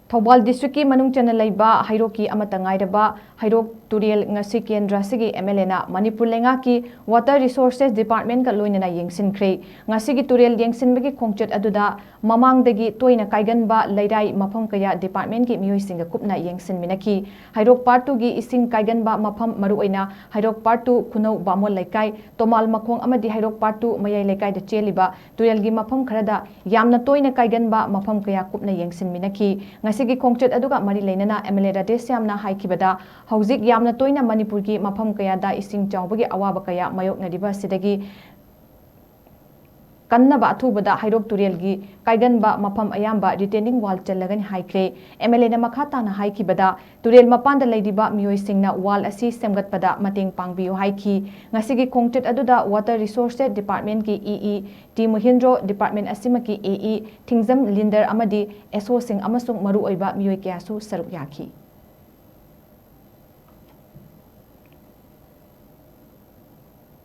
Thoubal district की मनुंग चना लैबा हैरोक की अमता ngairaba हैरोक तुरेल ngasi केंद्र सिगी एमएलए ना मणिपुर लेंगाकी वाटर रिसोर्सेस डिपार्टमेंट का लोइनाना येंसिनख्रे ngasi की तुरेल येंसिनबगी खोंगचत अदुदा ममांगदगी तोइना काइगनबा लैराई मफम कया डिपार्टमेंट की मियोइसिंग कुपना येंसिनमिनकी हैरोक पार्ट 2 की इसिंग काइगनबा मफम मरुओइना हैरोक पार्ट 2 खुनौ बामोल लैकाई तोमाल मखोंग अमदी हैरोक पार्ट 2 मयाई लैकाई द चेलिबा तुरेल की मफम खरदा यामना तोइना काइगनबा मफम कया कुपना येंसिनमिनकी ngasi की खोंगचत अदुगा मरी लेनना एमएलए राजेश यामना हाइकिबदा हौजिक यामना तोइना मणिपुर की मफम कयादा इसिंग चावबगी अवाबा कया मायोकनरिबा सिदगी कन्नबा अथुबदा हैरोक तुरेल की काइगनबा मफम अयाम्बा रिटेनिंग वाल चलगन हाइख्रे एमएलए ना मखा ताना हाइकिबदा तुरेल मपान लैदिबा मियोइसिंगना वाल असी सेमगतपदा मतेंग पांगबियो हाइखी ngasi की खोंगचत अदुदा वाटर रिसोर्सेस डिपार्टमेंट की ईई टी महिंद्रो डिपार्टमेंट असिमकी एई थिंगजम लिंडर अमदी एसओ सिंग अमसुंग मरु ओइबा मियोइ कयासु सरुक याखी।